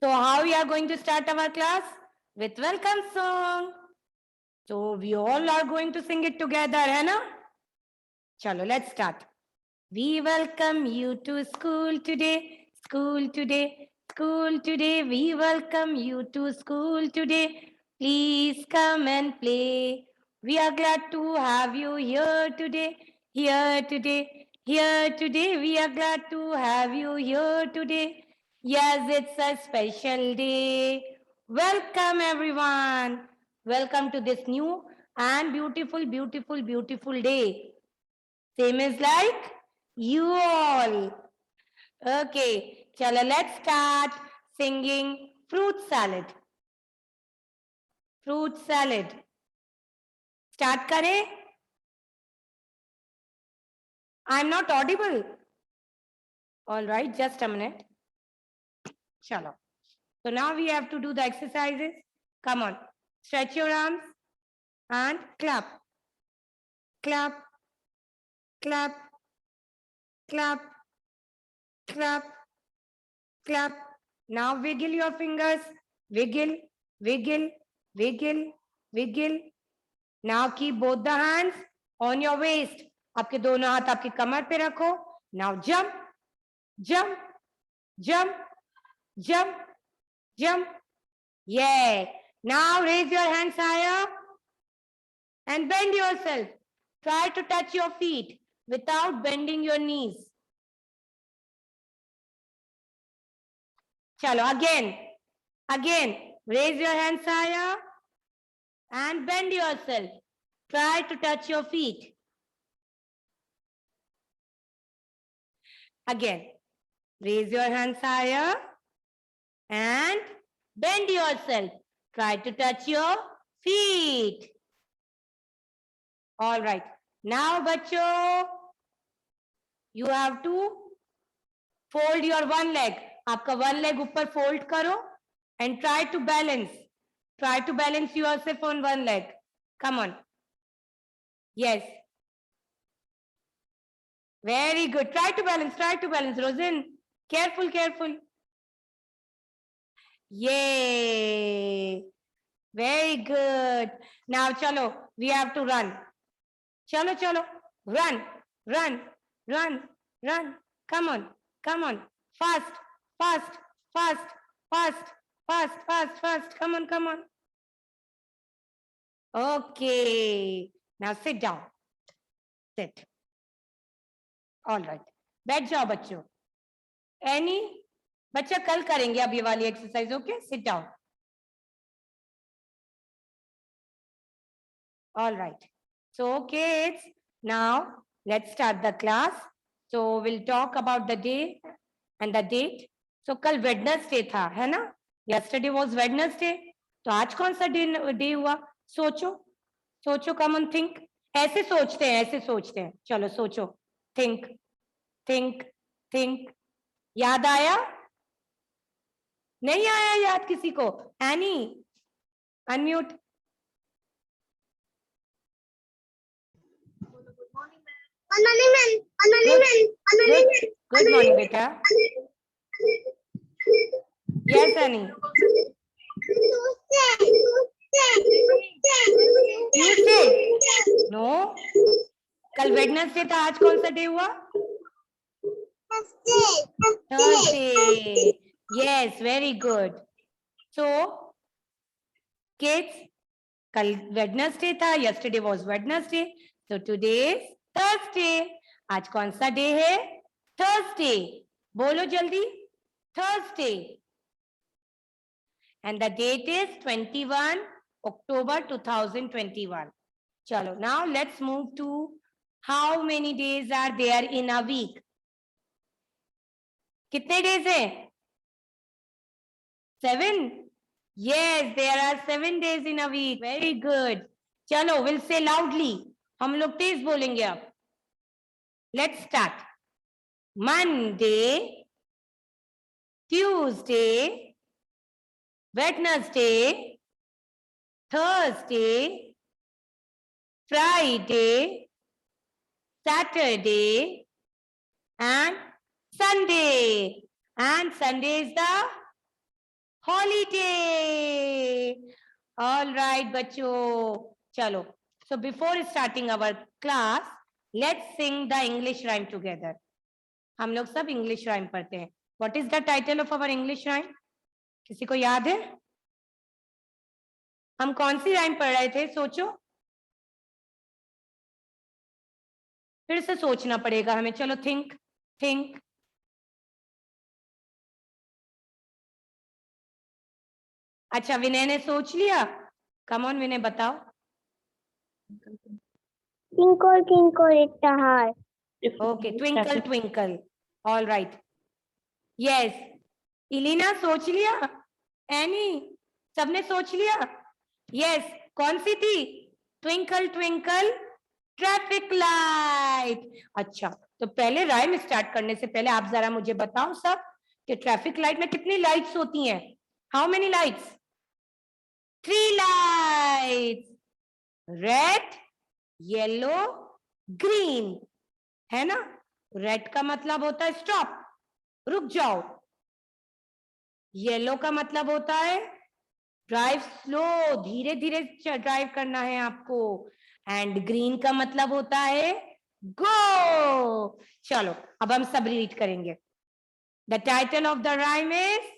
So how we are going to start our class? With welcome song. So we all are going to sing it together, hai na? Chalo, let's start. We welcome you to school today, school today, school today. We welcome you to school today. Please come and play. We are glad to have you here today, here today, here today. We are glad to have you here today. Yes, it's a special day. Welcome, everyone. Welcome to this new and beautiful, beautiful, beautiful day. Same is like you all. Okay, chalo, let's start singing fruit salad. Fruit salad. Start kare. I'm not audible. All right, just a minute. Chalo. So now we have to do the exercises. Come on. Stretch your arms and clap. Clap, clap, clap, clap, clap. Now wiggle your fingers. Wiggle, wiggle, wiggle, wiggle. Now keep both the hands on your waist. आपके दोनों हाथ आपकी कमर पे रखो. Now jump, jump, jump, jump, jump. Yeah. Now raise your hands higher and bend yourself. Try to touch your feet without bending your knees. Chalo, again. Again. Raise your hands higher and bend yourself. Try to touch your feet. Again. Raise your hands higher and bend yourself. Try to touch your feet. All right. Now, bachcho, you have to fold your one leg. आपका one leg ऊपर fold करो and try to balance. Try to balance yourself on one leg. Come on. Yes. Very good. Try to balance. Try to balance. Rosin, careful, careful. Yay. Very good. Now, chalo, we have to run. Chalo, chalo. Run, run, run, run. Come on, come on. Fast, fast, fast, fast, fast, fast, fast. Come on, come on. Okay. Now sit down. Sit. All right. बैठ जाओ बच्चों. Any? बच्चा कल करेंगे अब ये वाली exercise. Okay, sit down. All right. So kids, now let's start the class. So we'll talk about the day and the date. So कल Wednesday था, है ना? Yesterday was Wednesday. तो आज कौन सा डे हुआ? सोचो, सोचो. Come on, think. ऐसे सोचते हैं, ऐसे सोचते हैं. चलो सोचो. Think, think, think. याद आया? नहीं आया याद किसी को? Annie, unmute. Good morning, beta. Yes, Annie. Tuesday? No. कल वेडनेसडे था. आज कौन सा डे हुआ? Thursday. Yes, very good. So, kids, कल वेडनेसडे था. Yesterday was Wednesday. So today is Thursday. आज कौन सा डे है? Thursday. बोलो जल्दी. Thursday. And the date is 21 October 2021. Chalo, now let's move to how many days are there in a week. कितने days हैं? 7? Yes, there are 7 days in a week. Very good. चलो, we'll say loudly. हम लोग तेज बोलेंगे अब. Let's start. Monday, Tuesday, Wednesday, Thursday, Friday, Saturday, and Sunday. And Sunday is the holiday. All right, बच्चों. चलो. So before starting our class, let's sing the English rhyme together. हम लोग सब English rhyme पढ़ते हैं. What is the title of our English rhyme? किसी को याद है? हम कौन सी rhyme पढ़ रहे थे? सोचो. फिर से सोचना पड़ेगा हमें. चलो think. अच्छा, विनय ने सोच लिया. कम ऑन विनय, बताओ. Twinkle, twinkle, little star. Okay, twinkle twinkle. All right. Yes. Ileana सोच लिया. एनी सबने सोच लिया. Yes. कौन सी थी? Twinkle twinkle traffic light. अच्छा, तो पहले राइम स्टार्ट करने से पहले आप जरा मुझे बताओ सब कि ट्रैफिक लाइट में कितनी लाइट्स होती हैं? How many lights? 3 lights. Red, yellow, green. है ना? रेड का मतलब होता है स्टॉप, रुक जाओ. येलो का मतलब होता है ड्राइव स्लो, धीरे धीरे ड्राइव करना है आपको. एंड ग्रीन का मतलब होता है गो. चलो, अब हम सब रीड करेंगे. The title of the rhyme is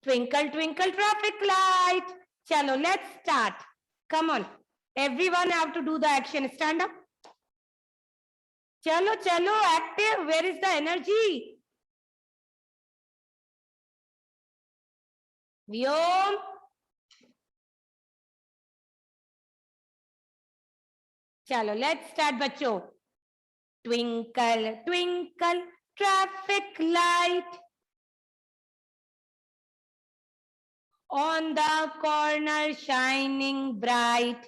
twinkle twinkle traffic light. चलो, let's start. Come on, everyone have to do the action. Stand up. चलो चलो, active. Where is the energy? Vyom. चलो, लेट्स स्टार्ट बच्चों. Twinkle twinkle traffic light on the corner shining bright.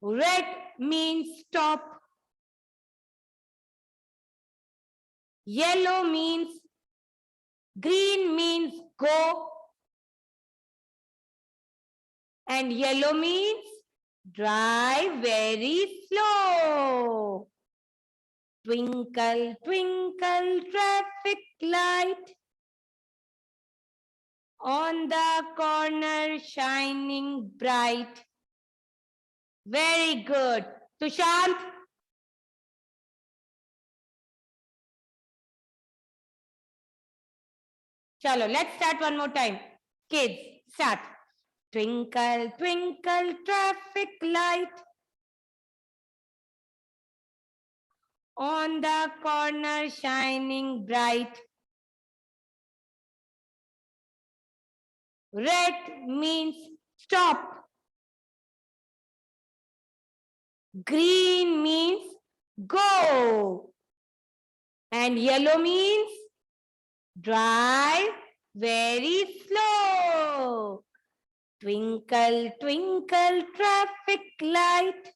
Red means stop. Yellow means green means go. And yellow means drive very slow. Twinkle twinkle traffic light on the corner shining bright. Very good. Tushant. Chalo, let's start one more time. Kids, start. Twinkle, twinkle, traffic light on the corner shining bright. Red means stop. Green means go. And yellow means drive very slow. Twinkle, twinkle, traffic light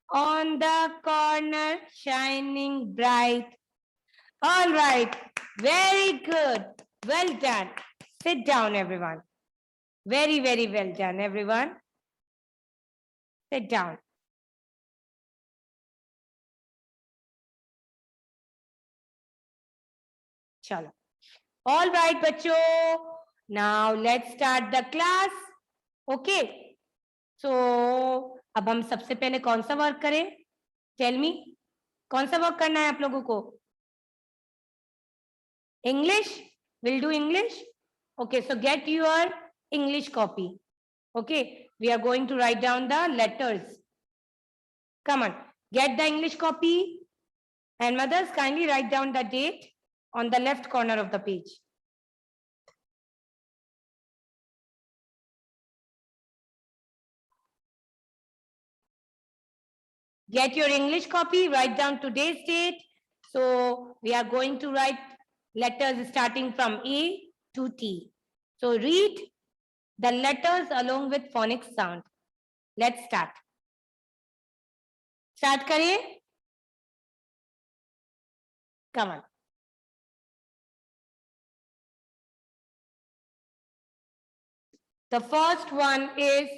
on the corner shining bright. All right, very good. Well done. Sit down, everyone. Very, very well done, everyone. Sit down. Chalo. All right, bachcho. Now let's start the class. Okay. So, अब हम सबसे पहले कौन सा work करें? Tell me. कौन सा work करना है आप लोगों को? English? We'll do English. Okay, so get your English copy. Okay, we are going to write down the letters. Come on, get the English copy. And mothers, kindly write down the date on the left corner of the page. Get your English copy, write down today's date. So we are going to write letters starting from A to T. So read the letters along with phonic sound. Let's start. Start kariye. Come on. The first one is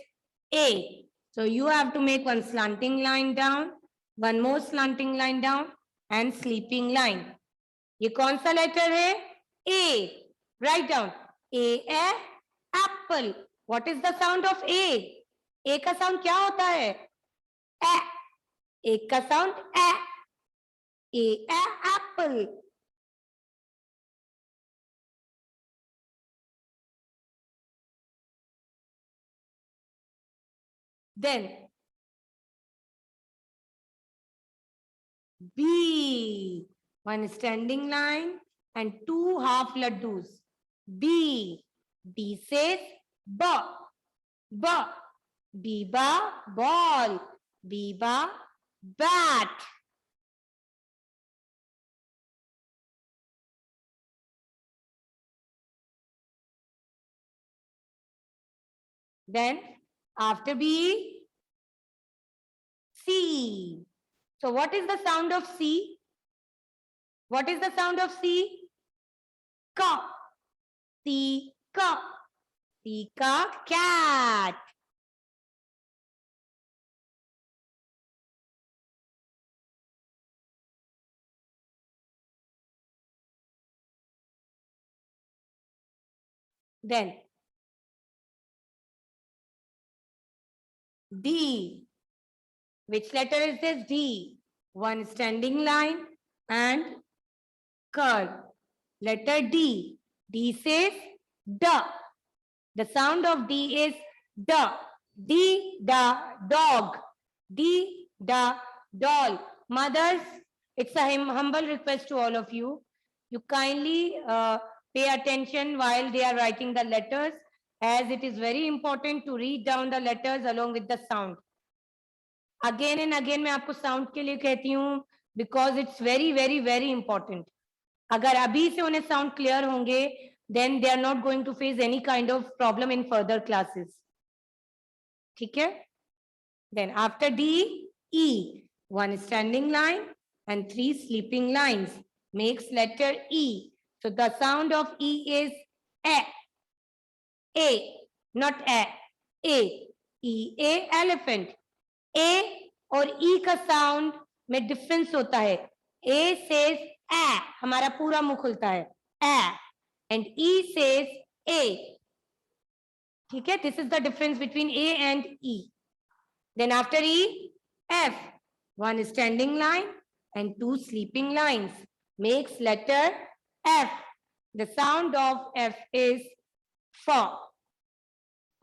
A. So you have to make one slanting line down, one more slanting line down, and sleeping line. ये कौन सा letter है? A. Write down. A apple. What is the sound of A? A का sound क्या होता है? A. एक का sound A. A apple. Then B. One standing line and two half laddus. B. B says B. B. Biba ball. Biba bat. Then after B, C. So what is the sound of C? What is the sound of C? Ka. C ka. C ka cat. Then D. Which letter is this? D. One standing line and curve. Letter D. D says D. The sound of D is D. D, da, dog. D, da, doll. Mothers, it's a humble request to all of you. You kindly pay attention while they are writing the letters, as it is very important to read down the letters along with the sound. Again and again मैं आपको sound के लिए कहती हूँ, because it's very, very, very important. अगर अभी से उन्हें sound clear होंगे, then they are not going to face any kind of problem in further classes. ठीक है? Then after D, E. One standing line and three sleeping lines makes letter E. So the sound of E is A. A, not A. A. E, A, elephant. A और E का sound में difference होता है. A says A, हमारा पूरा मुंह खुलता है. A. And E says A. ठीक है? This is the difference between A and E. Then after E, F. One standing line and two sleeping lines makes letter F. The sound of F is F.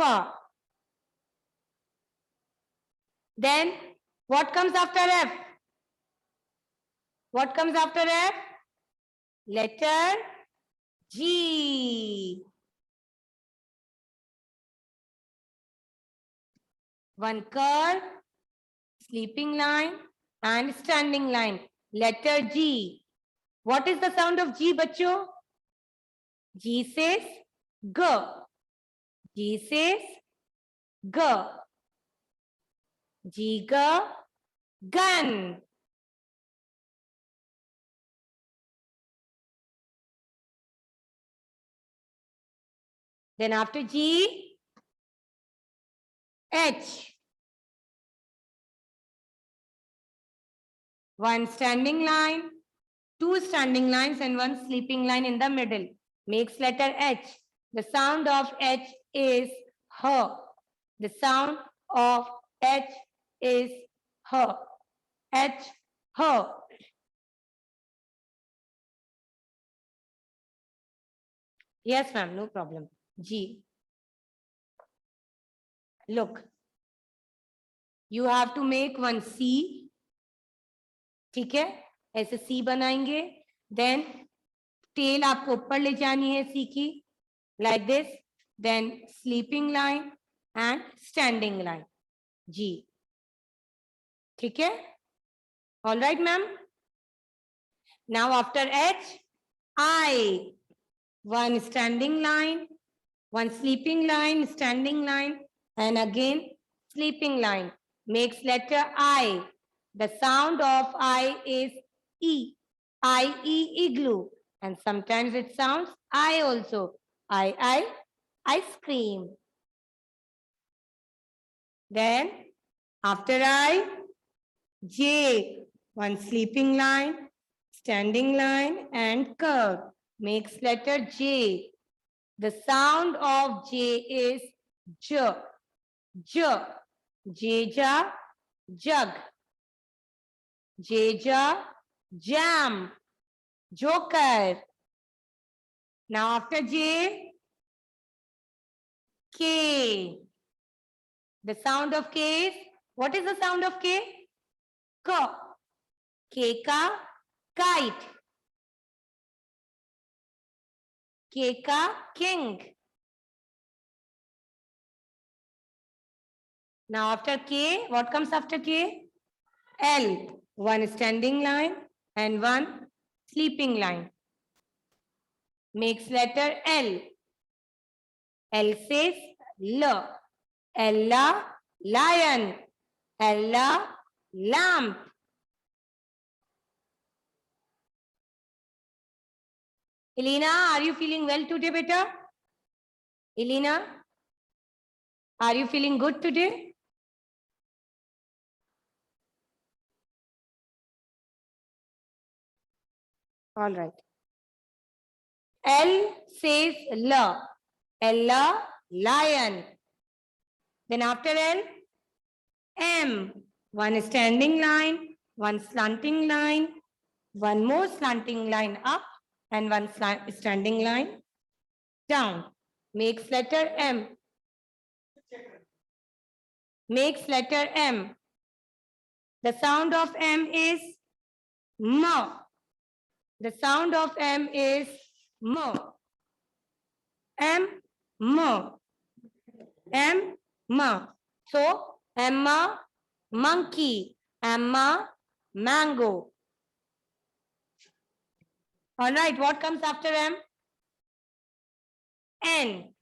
F. Then what comes after F? What comes after F? Letter G. One curve, sleeping line and standing line. Letter G. What is the sound of G, बच्चों? G says G. G says G. G, G, gun. Then after G, H. One standing line, two standing lines and one sleeping line in the middle makes letter H. The sound of H is H. The sound of H is H. H, H. Yes, ma'am, no problem. G. Look, you have to make one C. ठीक है? ऐसे C बनाएंगे. Then tail आपको ऊपर ले जानी है C की, like this. Then sleeping line and standing line. G. ठीक है? All right, ma'am. Now after H, I. One standing line, one sleeping line, standing line, and again sleeping line makes letter I. The sound of I is E. I-E, igloo. And sometimes it sounds I also. I, ice cream. Then after I, J. One sleeping line, standing line and curve makes letter J. The sound of J is J. J. Jeja, jug. Jeja, jam. Joker. Now after J, K. The sound of K is, what is the sound of K? K. K ka, kite. K ka, king. Now after K, what comes after K? L. One standing line and one sleeping line. Makes letter L. L says L. Ella, lion. Ella, lamp. Elena, are you feeling well today, beta? Elena, are you feeling good today? All right. L says L. Ella, lion. Then after L, M. One standing line, one slanting line, one more slanting line up, and one standing line down. Makes letter M. Makes letter M. The sound of M is M. The sound of M is M. M, M. M, M. So, Emma, monkey. Emma, mango. All right, what comes after M? N.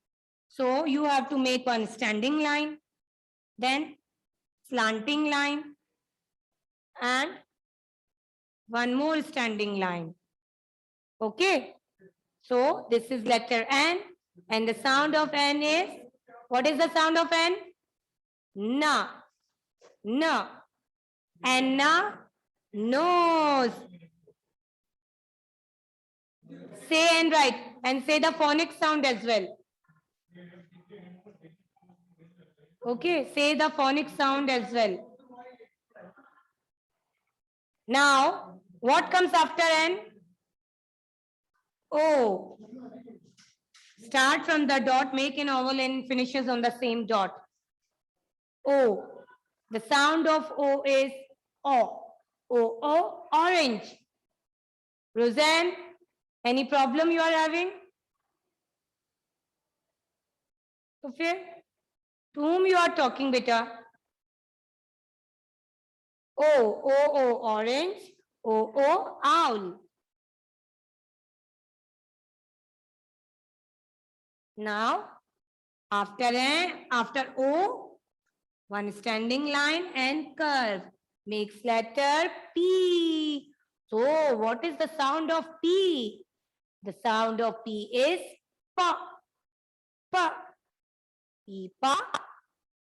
So, you have to make one standing line, then slanting line, and one more standing line. Okay. So, this is letter N, and the sound of N is, what is the sound of N? Na. Na. Anna, nose. Say and write, and say the phonic sound as well. Okay, say the phonic sound as well. Now, what comes after N? O. Start from the dot, make an oval and finishes on the same dot. O. The sound of O is O. O, O, orange. Roseanne, any problem you are having? To whom you are talking, beta? O, O, orange. O, O, owl. Now, after O, one standing line and curve makes letter P. So, what is the sound of P? The sound of P is P. P. P,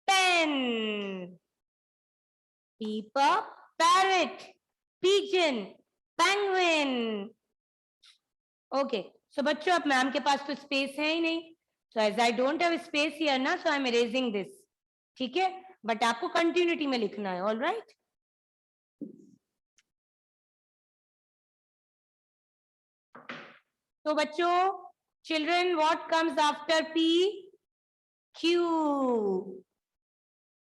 pen. P, parrot. Pigeon. Penguin. Okay. So, बच्चों अब ma'am के पास तो space है ही नहीं. So, as I don't have space here ना, so I am erasing this. ठीक है? But आपको continuity में लिखना है. All right? So, बच्चों, children, what comes after P? Q.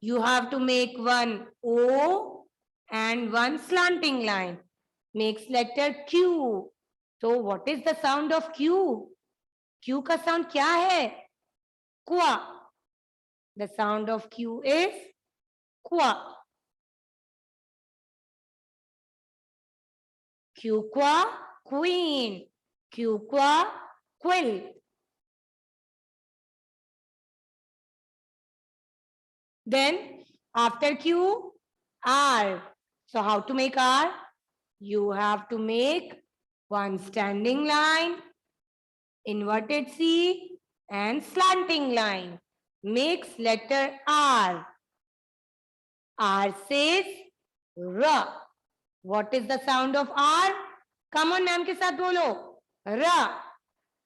You have to make one O and one slanting line. Makes letter Q. So, what is the sound of Q? Q का sound क्या है? Qua. The sound of Q is qua. Q qua, queen. Q qua, quill. Then after Q, R. So how to make R? You have to make one standing line, inverted C, and slanting line. Makes letter R. R says R. What is the sound of R? Come on, ma'am के साथ बोलो. Ra.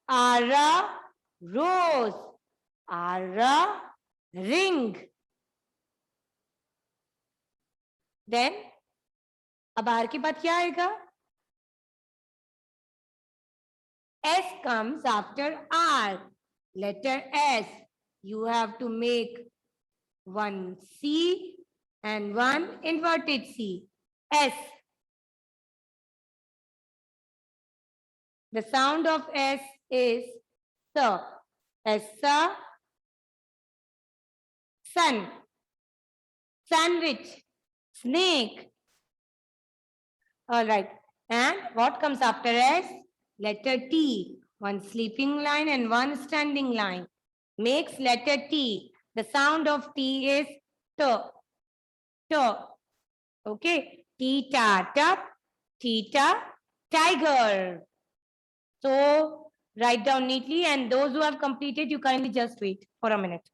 Ara. Rose. Ara. Ring. Then अब are के बाद क्या आएगा? S comes after R. Letter S. You have to make one C and one inverted C. S. The sound of S is S. Essa. Sun. Sandwich. Snake. All right. And what comes after S? Letter T. One sleeping line and one standing line. Makes letter T. The sound of T is T. T. Okay. Tita, tup. Tita, tiger. So write down neatly, and those who have completed, you kindly just wait for a minute.